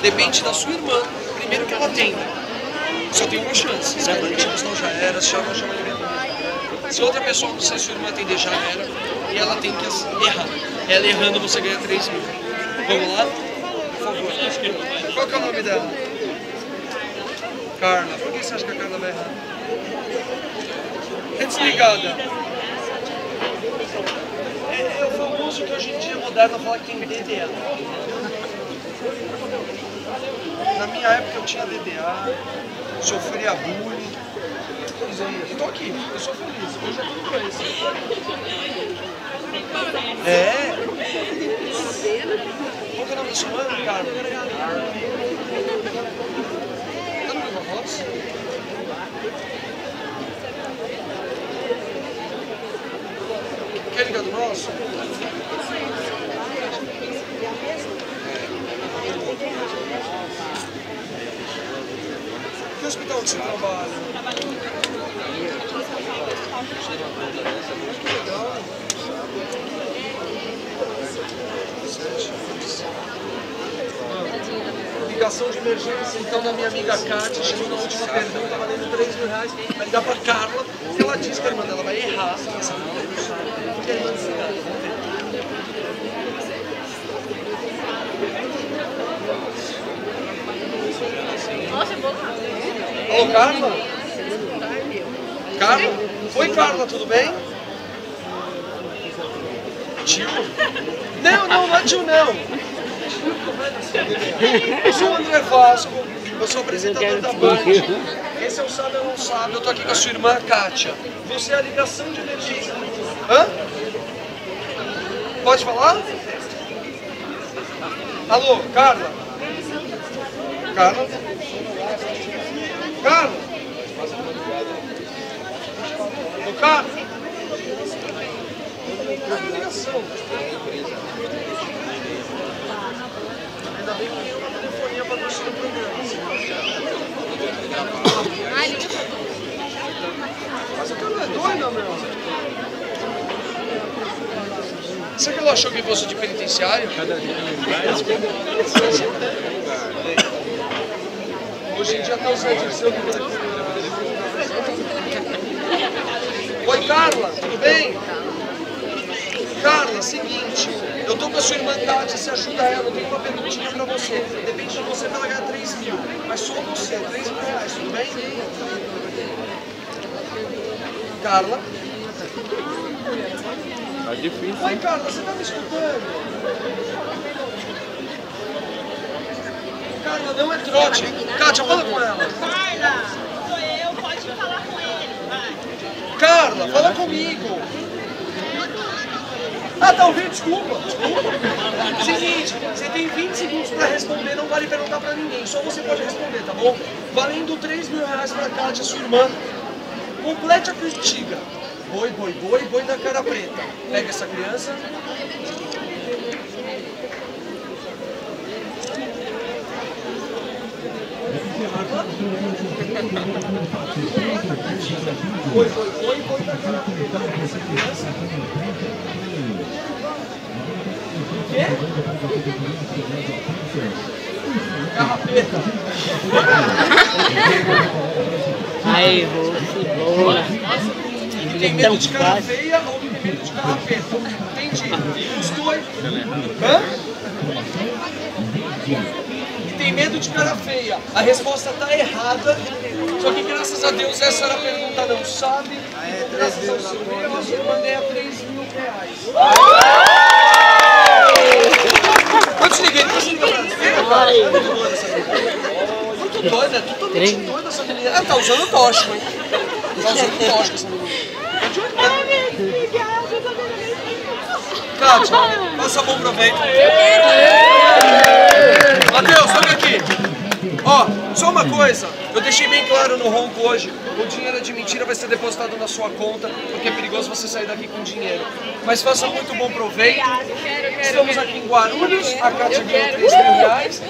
Depende da sua irmã, primeiro que ela tem. Só tem uma chance. Se ela não senão já era, se ela não chama de verdade. Se outra pessoa não sei se sua irmã atender, já era. E ela tem que errar. Ela errando, você ganha 3 mil. Vamos lá? Por favor. Qual que é o nome dela? Carla. Por que você acha que a Carla vai errar? É desligada. É o famoso que hoje em dia é moderno falar que tem DDA. Na minha época eu tinha DDA, sofria bullying. E tô aqui, eu sou feliz. Eu já tô com esse. É. Qual que é o nome da sua mãe, Carla? Tá no meu voz? Quer ligar do nosso? Que hospital que você trabalha? Que legal. Ligação de emergência, então, da minha amiga Kátia, chegou na última pergunta, valendo 3 mil reais. Vai ligar pra Carla, porque ela diz que a irmã dela vai errar. Essa mulher não sabe, porque a irmã dela. Nossa, é bom. Alô, Carla? Carla? Oi, Carla, tudo bem? Tio? Não é tio, não. Eu sou o André Vasco, eu sou apresentador da Band. Esse é o Sabe ou Não Sabe, eu tô aqui com a sua irmã Kátia. Você é a ligação de emergência. Hã? Pode falar? Alô, Carla? Carla? Carla? Ô, Carla? Ligação. Ainda bem que tem uma telefonia patrocina o programa. Mas o cara não é doido, meu. Será que ela achou que fosse de penitenciário? Hoje em dia tá usando isso. Oi, Carla, tudo bem? Carla, seguinte, eu tô com a sua irmã Kátia, você ajuda ela, eu tenho uma perguntinha pra você. Depende de você pra ela ganhar 3 mil, mas só você, 3 mil reais, tudo bem? Carla? Tá difícil. Oi, Carla, você tá me escutando? Carla, não é trote. Kátia, fala com ela. Carla, sou eu, pode falar com ele. Vai. Carla, fala comigo. Ah, tá ouvindo? Desculpa. Seguinte, você tem 20 segundos pra responder, não vale perguntar pra ninguém, só você pode responder, tá bom? Valendo 3 mil reais pra Kátia, sua irmã. Complete a cantiga. Boi, boi, boi, boi da cara preta. Pega essa criança. Boi, boi, boi, boi da cara preta. Pega essa criança. O quê? Carrapeta. Aí, boa. Tem medo de cara feia ou tem medo de carrapeta? Entendi. Os dois. Hã? Tem medo de cara feia. A resposta tá errada. Só que graças a Deus essa era a pergunta, não sabe? Graças ao seu erro, a sua irmã ganha 3 mil reais. Eu desliguei, não desliga pra muito doida, é totalmente doida essa menina. Ela tá usando tóxico, hein? Tá usando tóxico essa menina. Kátia, passa a mão pra frente. Matheus, sobe aqui. Ó, só uma coisa. Eu deixei bem claro no ronco hoje. O dinheiro de mentira vai ser depositado na sua conta, porque é perigoso você sair daqui com dinheiro. Mas faça muito bom proveito. Estamos aqui em Guarulhos. A Kátia ganhou 3 mil reais.